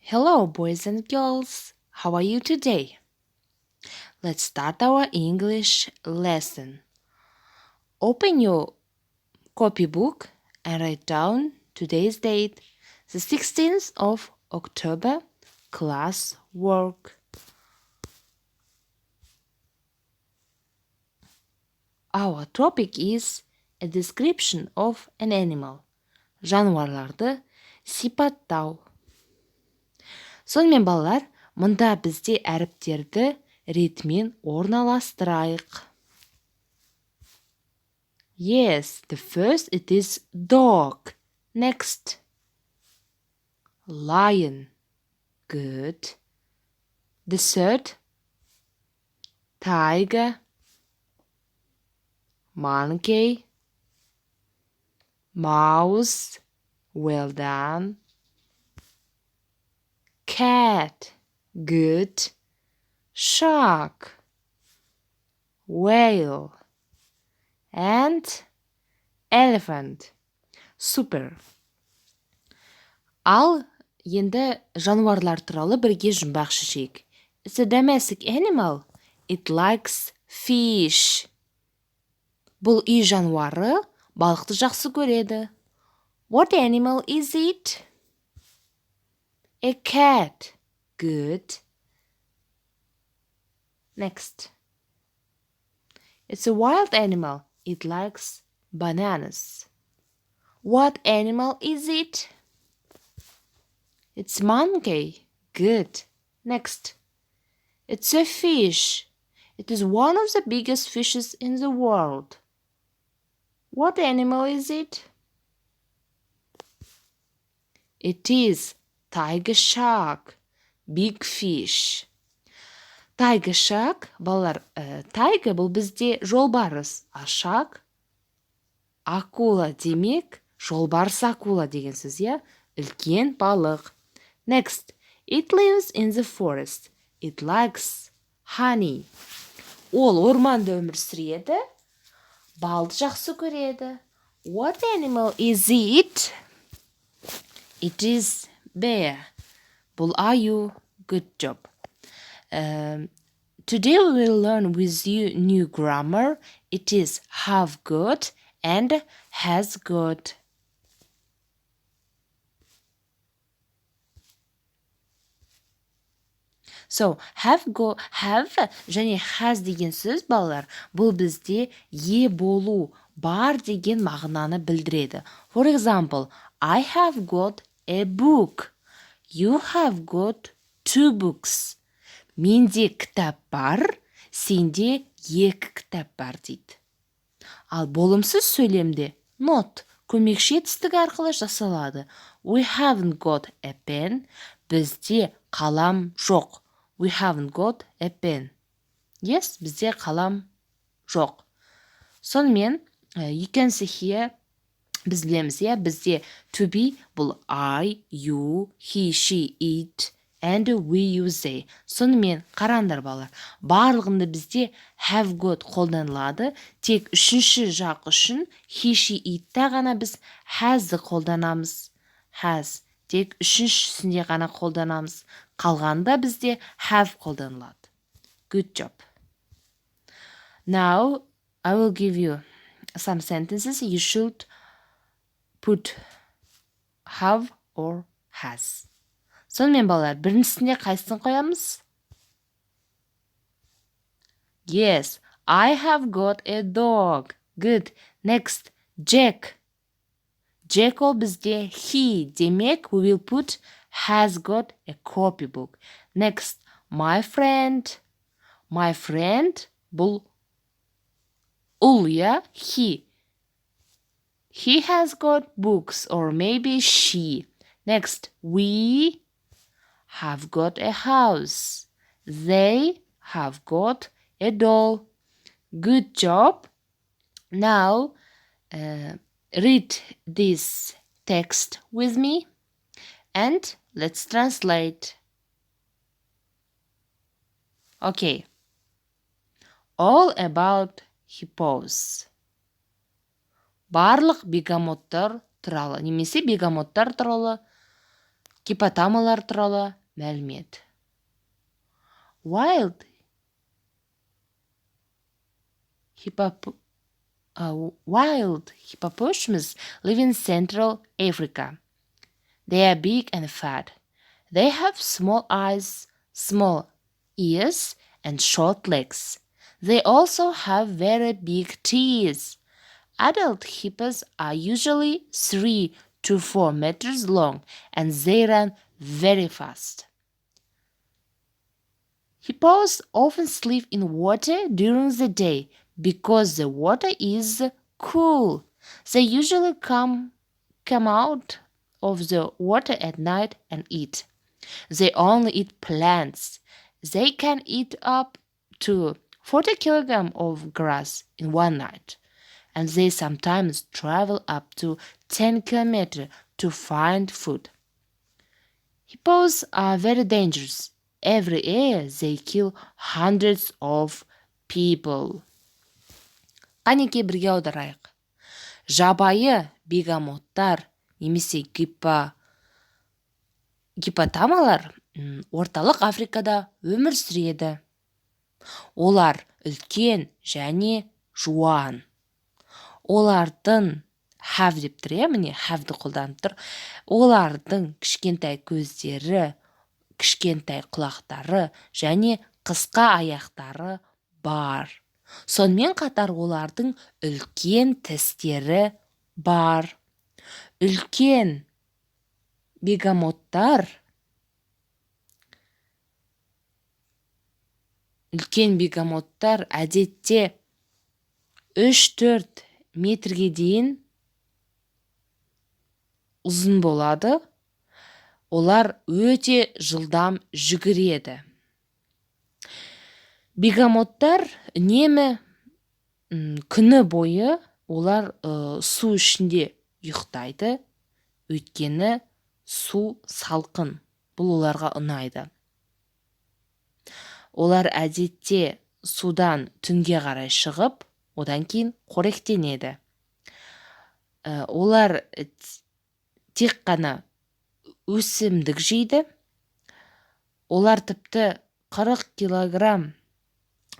Hello, boys and girls. How are you today? Let's start our English lesson. Open your copybook and write down today's date, the 16th of October, class work. Our topic is a description of an animal. Жануарларды сипаттау. Сонымен балалар, мұнда бізде әріптерді ретімен орналастырайық. Yes, the first it is dog. Next, lion. Good. The third, tiger, monkey, mouse. Well done. Cat. Good. Shark. Whale. And elephant. Super. Ал енді жануарлар туралы бірге жұмбақ шешейік. It's a domestic animal. It likes fish. Бұл үй жануары балықты жақсы көреді. What animal is it? A cat. Good. Next. It's a wild animal. It likes bananas. What animal is it? It's monkey. Good. Next. It's a fish. It is one of the biggest fishes in the world. What animal is it? It is tiger shark. Big fish. Tiger shark, балалар, tiger бұл бізде жолбарыс, а shark акула демек, жолбарыс акула деген сөз, иә? Үлкен балық. Next, it lives in the forest. It likes honey. Ол орманда өмір сүреді, балды жақсы көреді. What animal is it? It is bear. Бұл аю. Good job. Today we will learn with you new grammar. It is have got and has got. So, have және has деген сөз, балалар, бұл бізде е болу, бар деген мағынаны білдіреді. For example, I have got a book. You have got 2 books. Менде кітап бар, сенде 2 кітап бар дейді. Ал болымсыз сөйлемде not көмекші етістік арқылы жасалады. We haven't got a pen. Бізде қалам жоқ. We haven't got a pen. Yes, бізде қалам жоқ. Сонымен, you can see here, біз білеміз, иә, бізде to be бұл I, you, he, she, it, and we, you, they. Сонымен, қараңдар балар, барлығында бізде have got қолданылады, тек үшінші жақ үшін he, she, it'та ғана біз has'ды қолданамыз. Has, тек үшіншісінде ғана қолданамыз. Қалғанда бізде have қолданылады. Good job. Now, I will give you some sentences. You should put have or has. Сонымен балалар, біріншісінде қайсысын қоямыз? Yes, I have got a dog. Good. Next, Jack. Jack ол бізде he. Демек, we will put has got a copybook. Next, my friend. My friend бұл ұл, иә? He. He has got books, or maybe she. Next, we have got a house. They have got a doll. Good job. Now, read this text with me and let's translate. Okay. All about hippos. Барлық бегемоттар туралы, немесе бегемоттар туралы Гипотамалар туралы мәлімет. Wild hippopotamus live in Central Africa. They are big and fat. They have small eyes, small ears, and short legs. They also have very big teeth. Adult hippos are usually 3 to 4 meters long and they run very fast. Hippos often sleep in water during the day because the water is cool. They usually come out of the water at night and eat. They only eat plants. They can eat up to 40 kilograms of grass in one night. And they sometimes travel up to 10 kilometers to find food. Hippos are very dangerous. Every year they kill hundreds of people. Қанекей бірге аударайық. Жабайы бегемоттар немесе гипотамалар орталық Африкада өмір сүреді. Олар үлкен және жуан. Олардың have деп тұр, міне have'ді қолданып тұр. Олардың кішкентай көздері, кішкентай құлақтары және қысқа аяқтары бар. Сонымен қатар олардың үлкен тістері бар. Үлкен бегемоттар әдетте 3-4 метрге дейін ұзын болады. Олар өте жылдам жүгіреді. Бегемоттар үнемі күні бойы олар су ішінде ұйықтайды. Өйткені су салқын. Бұл оларға ұнайды. Олар әдетте судан түнге қарай шығып, одан кейін қоректенеді. Олар тек қана өсімдік жейді. Олар тіпті 40 килограмм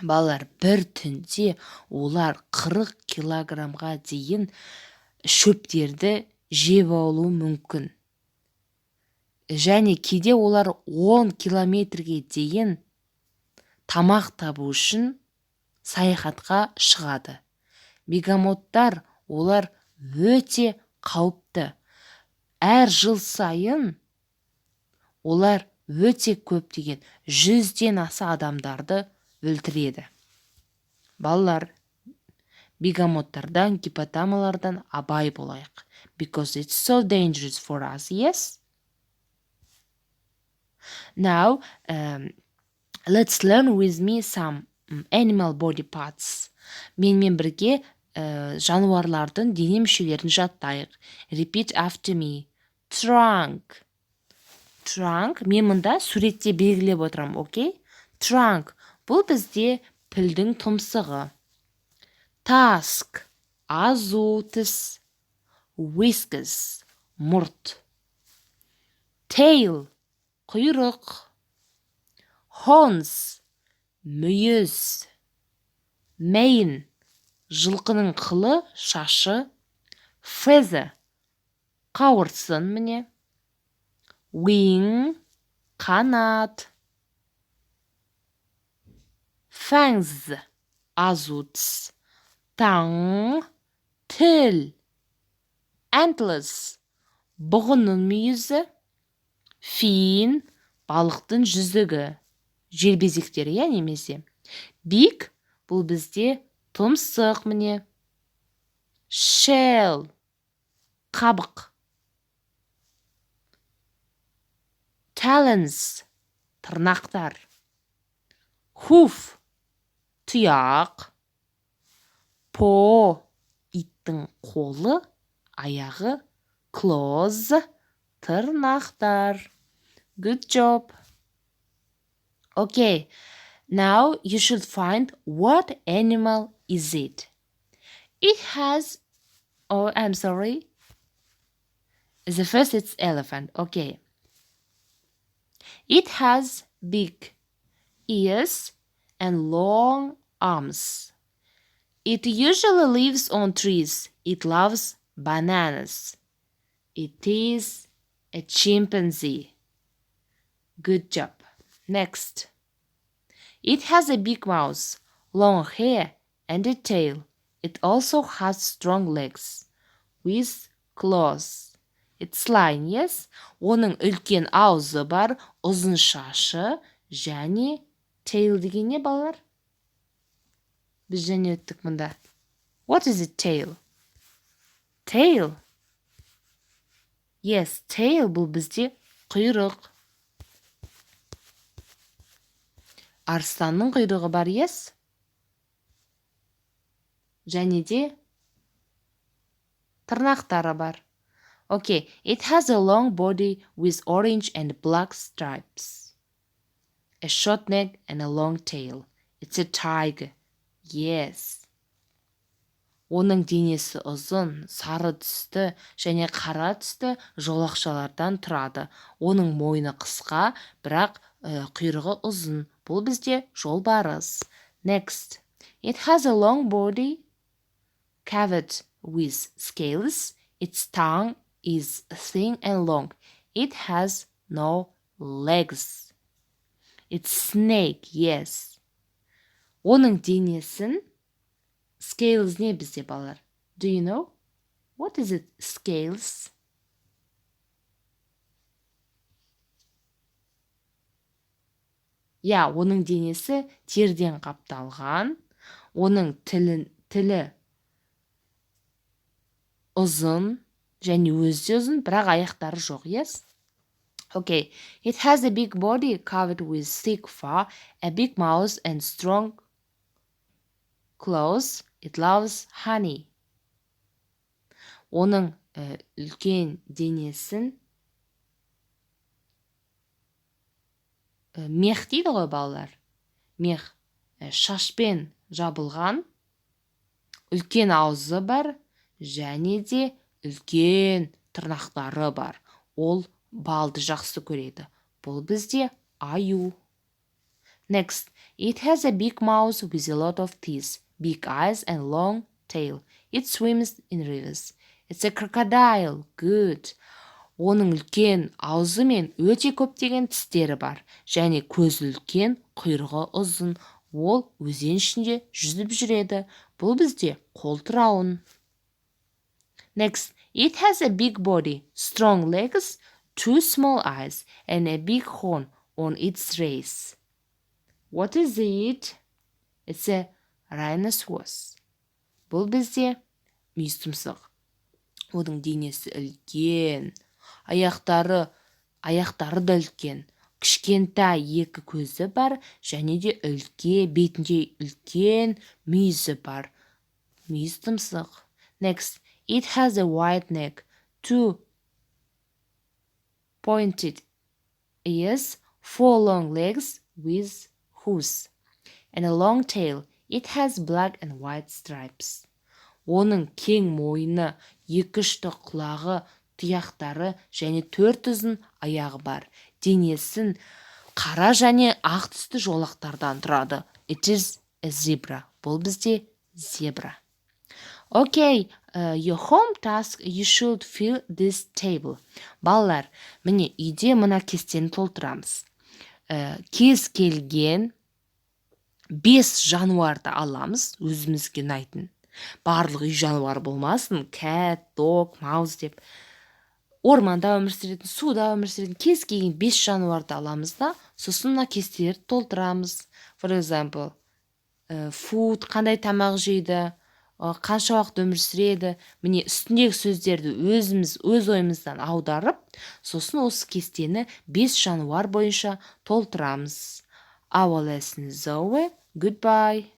балалар бір түнде олар 40 килограммға дейін шөптерді жеп алуы мүмкін. Және кейде олар 10 километрге дейін тамақ табу үшін саяхатқа шығады. Бегемоттар олар өте қауіпті. Әр жыл сайын олар өте көптеген 100-ден аса адамдарды өлтіреді. Балалар, бегемоттардан, гипотамалардан абай болайық. Because it's so dangerous for us, yes? Now, let's learn with me some animal body parts. Менімен бірге жануарлардың дене мүшелерін жаттайық. Repeat after me. Trunk. Trunk. Мен мұнда суретте белгілеп отырам, окей? Trunk. Бұл бізде пілдің тұмсығы. Tusk. Азу тіс. Whiskers. Мұрт. Tail. Құйрық. Horns. Мүйіз. Mane. Жылқының қылы, шашы. Feather. Қауырсын міне. Wing. Қанат. Fangs. Азу тіс. Tongue. Тіл. Antlers. Бұғының мүйізі. Fin. Балықтың жүзігі. Желбезектері, немесе. Beak. Бұл бізде тұмсық міне. Shell. Қабық. Talons. Тырнақтар. Hoof. Тұяқ. Paw. Иттің қолы, аяғы. Claws. Тырнақтар. Good job. Okay. Now you should find what animal is it. It has, oh, I'm sorry. The first it's elephant. Okay. It has big ears and long arms. It usually lives on trees. It loves bananas. It is a chimpanzee. Good job. Next. It has a big mouth, long hair, and a tail. It also has strong legs with claws. It's lying, yes? Оның үлкен аузы бар, ұзын шашы, және tail деген не, балалар? Біз және өттік мұнда. What is it, tail? Tail. Yes, tail бұл бізде құйрық. Арыстанның құйрығы бар, yes? Және де тырнақтары бар. Okay, it has a long body with orange and black stripes, a short neck and a long tail. It's a tiger. Yes. Оның денесі ұзын, сары түсті және қара түсті жолақшалардан тұрады. Оның мойны қысқа, бірақ құйрығы ұзын. Бұл бізде жолбарыс. Next. It has a long body covered with scales. Its tongue is thin and long. It has no legs. It's snake, yes. Оның денесін scales не бізде, балалар? Do you know? What is it, scales? Оның денесі терден қапталған. Оның тілі ұзын, және өзі ұзын, бірақ аяқтары жоқ, yes? Okay, it has a big body covered with thick fur, a big mouth and strong claws. It loves honey. Оның үлкен денесін мех дейді ғой, балалар. Мех шашпен жабылған, үлкен аузы бар, және де үлкен тырнақтары бар. Ол балды жақсы көреді. Бұл бізде аю. Next, it has a big mouth with a lot of teeth, big eyes and long tail. It swims in rivers. It's a crocodile. Good. Оның үлкен аузы мен өте көптеген тістері бар, және көзі үлкен, құйрығы ұзын. Ол өзен ішінде жүзіп жүреді. Бұл бізде қолтырауын. Next, it has a big body, strong legs, 2 small eyes, and a big horn on its race. What is it? It's a rhinoceros. Бұл бізде мүйізтұмсық. Оның денесі үлкен, аяқтары да үлкен, кішкентай 2 көзі бар, және де бетінде үлкен мүйізі бар. Мүйізтұмсық. Next, it has a wide neck, 2 pointed ears, 4 long legs with hooves, and a long tail. It has black and white stripes. Оның кең мойны, 2 ұшты құлағы, тұяқтары және 4 ұзын аяғы бар. Денесін қара және ақ түсті жолақтардан тұрады. It is a zebra. Бұл бізде zebra. Okay, your home task, you should fill this table. Балалар, міне үйде мына кестені толтырамыз. Кез келген 5 жануарды аламыз, өзімізге ұнайтын. Барлық үй жануары болмасын, cat, dog, mouse деп. Орманда өмір сүретін, суда өмір сүретін кез келген 5 жануарды аламыз да, сосын мына кестелерді толтырамыз. For example, food, қандай тамақ жейді, қанша уақыт өмір сүреді. Міне үстіндегі сөздерді өз ойымыздан аударып, сосын осы кестені 5 жануар бойынша толтырамыз. Our lesson is over. Goodbye.